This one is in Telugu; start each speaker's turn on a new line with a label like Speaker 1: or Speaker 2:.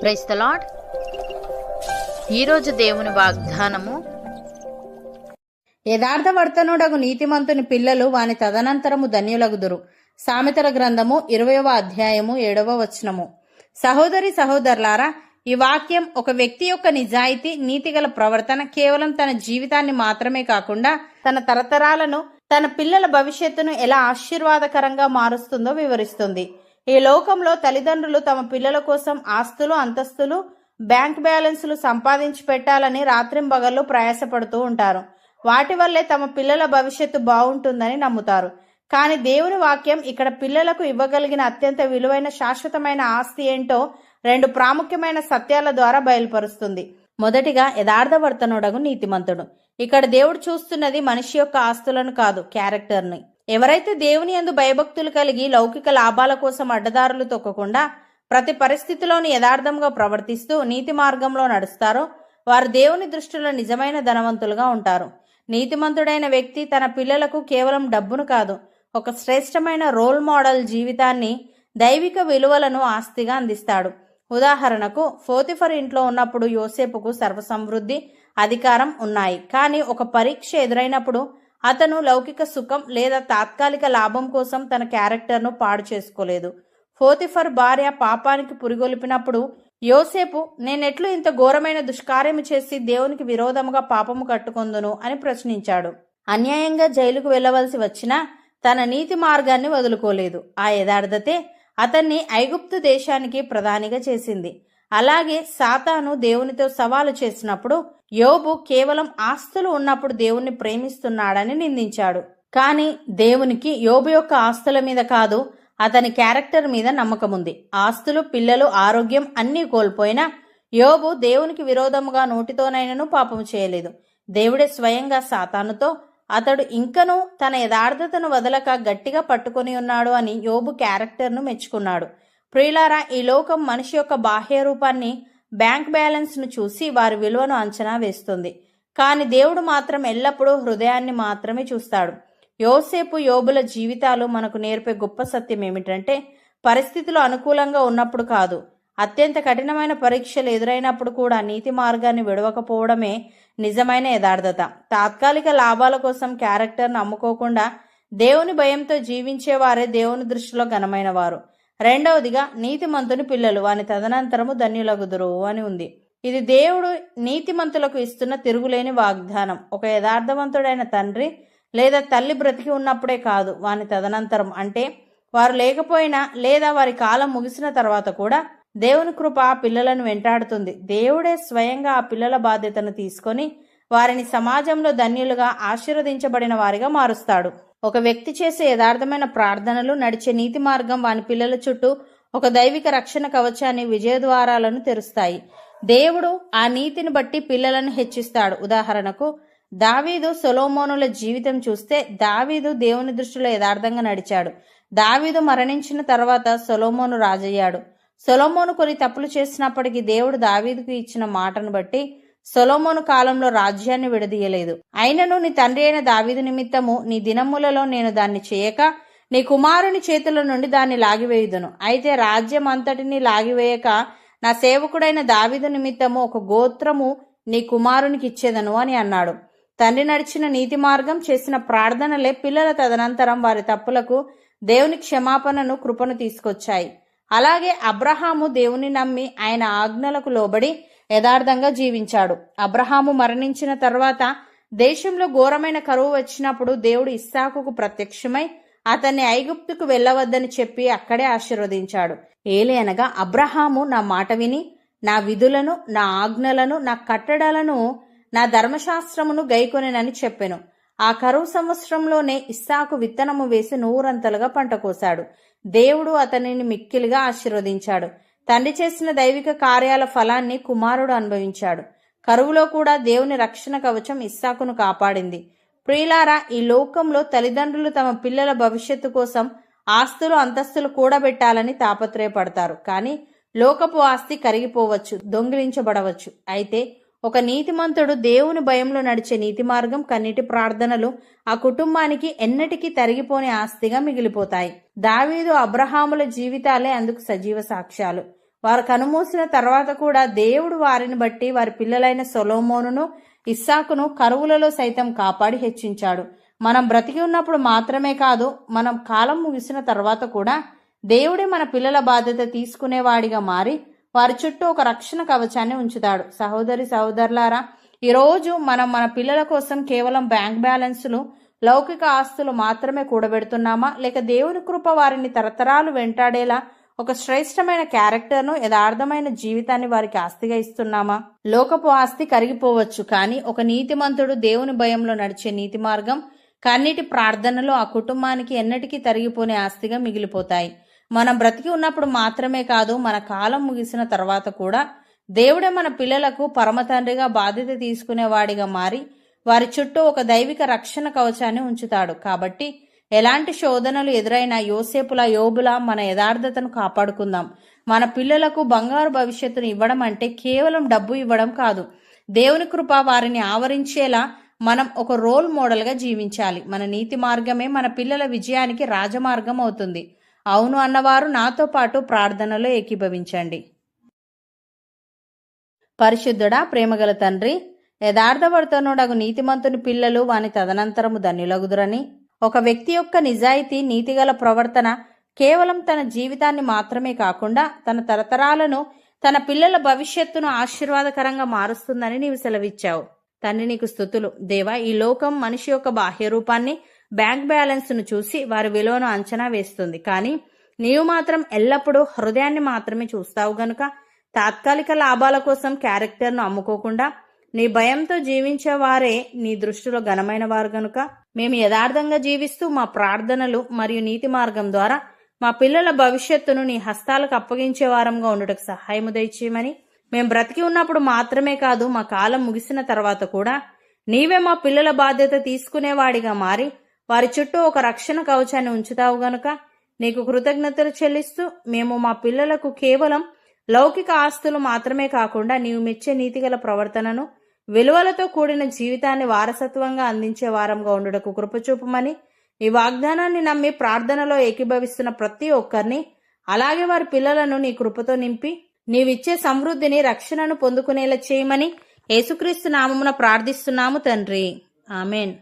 Speaker 1: Praise the lord. ఈరోజు దేవుని వాగ్దానము,
Speaker 2: యథార్థవర్తనుడగు నీతిమంతుని పిల్లలు వాని తదనంతరము ధన్యులగుదురు. సామెతల గ్రంథము 20వ అధ్యాయము 7వ వచనము. సహోదరి సహోదరులారా, ఈ వాక్యం ఒక వ్యక్తి యొక్క నిజాయితీ, నీతిగల ప్రవర్తన కేవలం తన జీవితాన్ని మాత్రమే కాకుండా తన తరతరాలను, తన పిల్లల భవిష్యత్తును ఎలా ఆశీర్వాదకరంగా మారుస్తుందో వివరిస్తుంది. ఈ లోకంలో తల్లిదండ్రులు తమ పిల్లల కోసం ఆస్తులు, అంతస్తులు, బ్యాంక్ బ్యాలెన్సులు సంపాదించి పెట్టాలని రాత్రింబగళ్ళు ప్రయాసపడుతూ ఉంటారు. వాటి వల్లే తమ పిల్లల భవిష్యత్తు బాగుంటుందని నమ్ముతారు. కానీ దేవుని వాక్యం ఇక్కడ పిల్లలకు ఇవ్వగలిగిన అత్యంత విలువైన శాశ్వతమైన ఆస్తి ఏంటో 2 ప్రాముఖ్యమైన సత్యాల ద్వారా బయలుపరుస్తుంది. మొదటిగా, యథార్థవర్తనుడగు నీతిమంతుడు. ఇక్కడ దేవుడు చూస్తున్నది మనిషి యొక్క ఆస్తులను కాదు, క్యారెక్టర్ని. ఎవరైతే దేవుని యందు భయభక్తులు కలిగి లౌకిక లాభాల కోసం అడ్డదారులు తొక్కకుండా ప్రతి పరిస్థితిలోని యథార్థంగా ప్రవర్తిస్తూ నీతి మార్గంలో నడుస్తారో వారు దేవుని దృష్టిలో నిజమైన ధనవంతులుగా ఉంటారు. నీతిమంతుడైన వ్యక్తి తన పిల్లలకు కేవలం డబ్బును కాదు, ఒక శ్రేష్టమైన రోల్ మోడల్ జీవితాన్ని, దైవిక విలువలను ఆస్తిగా అందిస్తాడు. ఉదాహరణకు, పోతిఫర్ ఇంట్లో ఉన్నప్పుడు యోసేపుకు సర్వసమృద్ధి, అధికారం ఉన్నాయి. కానీ ఒక పరీక్ష ఎదురైనప్పుడు అతను లౌకిక సుఖం లేదా తాత్కాలిక లాభం కోసం తన క్యారెక్టర్ను పాడు చేసుకోలేదు. పోతిఫర్ భార్య పాపానికి పురిగొల్పినప్పుడు యోసేపు, నేనెట్లు ఇంత ఘోరమైన దుష్కార్యము చేసి దేవునికి విరోధముగా పాపము కట్టుకొందును అని ప్రశ్నించాడు. అన్యాయంగా జైలుకు వెళ్లవలసి వచ్చినా తన నీతి మార్గాన్ని వదులుకోలేదు. ఆ యథార్థతే అతన్ని ఐగుప్తు దేశానికి ప్రధానిగా చేసింది. అలాగే సాతాను దేవునితో సవాలు చేసినప్పుడు యోబు కేవలం ఆస్తులు ఉన్నప్పుడు దేవుణ్ణి ప్రేమిస్తున్నాడని నిందించాడు. కానీ దేవునికి యోబు యొక్క ఆస్తుల మీద కాదు, అతని క్యారెక్టర్ మీద నమ్మకం ఉంది. ఆస్తులు, పిల్లలు, ఆరోగ్యం అన్నీ కోల్పోయినా యోబు దేవునికి విరోధముగా నోటితోనైనను పాపము చేయలేదు. దేవుడే స్వయంగా సాతానుతో, అతడు ఇంకనూ తన యథార్థతను వదలక గట్టిగా పట్టుకొని ఉన్నాడు అని యోబు క్యారెక్టర్ను మెచ్చుకున్నాడు. ప్రియులారా, ఈ లోకం మనిషి యొక్క బాహ్య రూపాన్ని, బ్యాంక్ బ్యాలెన్స్ను చూసి వారి విలువను అంచనా వేస్తుంది. కానీ దేవుడు మాత్రం ఎల్లప్పుడూ హృదయాన్ని మాత్రమే చూస్తాడు. యోసేపు, యోబుల జీవితాలు మనకు నేర్పే గొప్ప సత్యం ఏమిటంటే, పరిస్థితులు అనుకూలంగా ఉన్నప్పుడు కాదు, అత్యంత కఠినమైన పరీక్షలు ఎదురైనప్పుడు కూడా నీతి మార్గాన్ని విడవకపోవడమే నిజమైన యథార్థత. తాత్కాలిక లాభాల కోసం క్యారెక్టర్ను అమ్ముకోకుండా దేవుని భయంతో జీవించేవారే దేవుని దృష్టిలో ఘనమైన వారు. రెండవదిగా, నీతిమంతుని పిల్లలు వాని తదనంతరము ధన్యులగుదురు అని ఉంది. ఇది దేవుడు నీతిమంతులకు ఇస్తున్న తిరుగులేని వాగ్దానం. ఒక యథార్థవంతుడైన తండ్రి లేదా తల్లి బ్రతికి ఉన్నప్పుడే కాదు, వాని తదనంతరం అంటే వారు లేకపోయినా లేదా వారి కాలం ముగిసిన తర్వాత కూడా దేవుని కృప ఆ పిల్లలను వెంటాడుతుంది. దేవుడే స్వయంగా ఆ పిల్లల బాధ్యతను తీసుకొని వారిని సమాజంలో ధన్యులుగా, ఆశీర్వదించబడిన వారిగా మారుస్తాడు. ఒక వ్యక్తి చేసే యథార్థమైన ప్రార్థనలు, నడిచే నీతి మార్గం వాని పిల్లల చుట్టూ ఒక దైవిక రక్షణ కవచాన్ని, విజయద్వారాలను తెరుస్తాయి. దేవుడు ఆ నీతిని బట్టి పిల్లలను హెచ్చిస్తాడు. ఉదాహరణకు, దావీదు, సొలొమోనుల జీవితం చూస్తే దావీదు దేవుని దృష్టిలో యథార్థంగా నడిచాడు. దావీదు మరణించిన తర్వాత సొలొమోను రాజయ్యాడు. సొలొమోను కొన్ని తప్పులు చేసినప్పటికీ దేవుడు దావీదుకు ఇచ్చిన మాటను బట్టి సొలొమోను కాలంలో రాజ్యాన్ని విడదీయలేదు. అయినను నీ తండ్రి అయిన దావీదు నిమిత్తము నీ దినములలో నేను దాన్ని చేయక నీ కుమారుని చేతుల నుండి దాన్ని లాగివేయుదును. అయితే రాజ్యం అంతటిని లాగివేయక నా సేవకుడైన దావీదు నిమిత్తము ఒక గోత్రము నీ కుమారునికి ఇచ్చేదను అని అన్నాడు. తండ్రి నడిచిన నీతి మార్గం, చేసిన ప్రార్థనలే పిల్లల తదనంతరం వారి తప్పులకు దేవుని క్షమాపణను, కృపను తీసుకొచ్చాయి. అలాగే అబ్రహాము దేవుని నమ్మి ఆయన ఆజ్ఞలకు లోబడి యథార్థంగా జీవించాడు. అబ్రహాము మరణించిన తర్వాత దేశంలో ఘోరమైన కరువు వచ్చినప్పుడు దేవుడు ఇస్సాకుకు ప్రత్యక్షమై అతన్ని ఐగుప్తుకు వెళ్ళవద్దని చెప్పి అక్కడే ఆశీర్వదించాడు. ఏలయనగా అబ్రహాము నా మాట విని నా విధులను, నా ఆజ్ఞలను, నా కట్టడలను, నా ధర్మశాస్త్రమును గైకొనెనని చెప్పెను. ఆ కరువు సంవత్సరంలోనే ఇస్సాకు విత్తనము వేసి 100 పంట కోశాడు. దేవుడు అతనిని మిక్కిలిగా ఆశీర్వదించాడు. తండ్రి చేసిన దైవిక కార్యాల ఫలాన్ని కుమారుడు అనుభవించాడు. కరువులో కూడా దేవుని రక్షణ కవచం ఇస్సాకును కాపాడింది. ప్రియులారా, ఈ లోకంలో తల్లిదండ్రులు తమ పిల్లల భవిష్యత్తు కోసం ఆస్తులు, అంతస్తులు కూడబెట్టాలని తాపత్రయపడతారు. కానీ లోకపు ఆస్తి కరిగిపోవచ్చు, దొంగిలించబడవచ్చు. అయితే ఒక నీతిమంతుడు దేవుని భయంలో నడిచే నీతి మార్గం, కన్నీటి ప్రార్థనలు ఆ కుటుంబానికి ఎన్నటికీ తరిగిపోని ఆస్తిగా మిగిలిపోతాయి. దావీదు, అబ్రహాముల జీవితాలే అందుకు సజీవ సాక్ష్యాలు. వారు కనుమూసిన తర్వాత కూడా దేవుడు వారిని బట్టి వారి పిల్లలైన సొలొమోనును ఇస్సాకును కరువులలో సైతం కాపాడి హెచ్చించాడు. మనం బ్రతికి ఉన్నప్పుడు మాత్రమే కాదు, మనం కాలం ముగిసిన తర్వాత కూడా దేవుడే మన పిల్లల బాధ్యత తీసుకునేవాడిగా మారి వారి చుట్టూ ఒక రక్షణ కవచాన్ని ఉంచుతాడు. సహోదరి సహోదరులారా, ఈరోజు మనం మన పిల్లల కోసం కేవలం బ్యాంక్ బ్యాలెన్సులు, లౌకిక ఆస్తులు మాత్రమే కూడబెడుతున్నామా, లేక దేవుని కృప వారిని తరతరాలు వెంటాడేలా ఒక శ్రేష్టమైన క్యారెక్టర్ను, యథార్థమైన జీవితాన్ని వారికి ఆస్తిగా ఇస్తున్నామా? లోకపు ఆస్తి కరిగిపోవచ్చు, కానీ ఒక నీతిమంతుడు దేవుని భయంలో నడిచే నీతి మార్గం, కన్నీటి ప్రార్థనలు ఆ కుటుంబానికి ఎన్నటికీ తరిగిపోని ఆస్తిగా మిగిలిపోతాయి. మనం బ్రతికి ఉన్నప్పుడు మాత్రమే కాదు, మన కాలం ముగిసిన తర్వాత కూడా దేవుడే మన పిల్లలకు పరమ తండ్రిగా బాధ్యత తీసుకునేవాడిగా మారి వారి చుట్టూ ఒక దైవిక రక్షణ కవచాన్ని ఉంచుతాడు. కాబట్టి ఎలాంటి శోధనలు ఎదురైనా యోసేపులా, యోబులా మన యథార్థతను కాపాడుకుందాం. మన పిల్లలకు బంగారు భవిష్యత్తును ఇవ్వడం అంటే కేవలం డబ్బు ఇవ్వడం కాదు. దేవుని కృప వారిని ఆవరించేలా మనం ఒక రోల్ మోడల్గా జీవించాలి. మన నీతి మార్గమే మన పిల్లల విజయానికి రాజమార్గం అవుతుంది. అవును అన్నవారు నాతో పాటు ప్రార్థనలో ఏకీభవించండి. పరిశుద్ధుడా, ప్రేమగల తండ్రి, యథార్థవర్తనుడగు నీతిమంతుని పిల్లలు వాని తదనంతరము ధన్యులగుదురని, ఒక వ్యక్తి యొక్క నిజాయితీ, నీతిగల ప్రవర్తన కేవలం తన జీవితాన్ని మాత్రమే కాకుండా తన తరతరాలను, తన పిల్లల భవిష్యత్తును ఆశీర్వాదకరంగా మారుస్తుందని నీవు సెలవిచ్చావు. తండ్రి, నీకు స్తుతులు. దేవా, ఈ లోకం మనిషి యొక్క బాహ్య రూపాన్ని, బ్యాంక్ బ్యాలెన్స్ను చూసి వారి విలువను అంచనా వేస్తుంది. కానీ నీవు మాత్రం ఎల్లప్పుడూ హృదయాన్ని మాత్రమే చూస్తావు గనుక తాత్కాలిక లాభాల కోసం క్యారెక్టర్ను అమ్ముకోకుండా నీ భయంతో జీవించేవారే నీ దృష్టిలో ఘనమైన వారు గనుక మేము యథార్థంగా జీవిస్తూ మా ప్రార్థనలు మరియు నీతి మార్గం ద్వారా మా పిల్లల భవిష్యత్తును నీ హస్తాలకు అప్పగించే వారంగా ఉండుటకు సహాయము దయచేయమని, మేము బ్రతికి ఉన్నప్పుడు మాత్రమే కాదు, మా కాలం ముగిసిన తర్వాత కూడా నీవే మా పిల్లల బాధ్యత తీసుకునేవాడిగా మారి వారి చుట్టూ ఒక రక్షణ కవచాన్ని ఉంచుతావు గనుక నీకు కృతజ్ఞతలు చెల్లిస్తూ మేము మా పిల్లలకు కేవలం లౌకిక ఆస్తులు మాత్రమే కాకుండా నీవు మెచ్చే నీతిగల ప్రవర్తనను, విలువలతో కూడిన జీవితాన్ని వారసత్వంగా అందించే వారంగా ఉండుటకు కృపచూపమని, ఈ వాగ్దానాన్ని నమ్మి ప్రార్థనలో ఏకీభవిస్తున్న ప్రతి ఒక్కరిని, అలాగే వారి పిల్లలను నీ కృపతో నింపి నీవిచ్చే సమృద్ధిని, రక్షణను పొందుకునేలా చేయమని యేసుక్రీస్తు నామమున ప్రార్థిస్తున్నాము తండ్రి. ఆమెన్.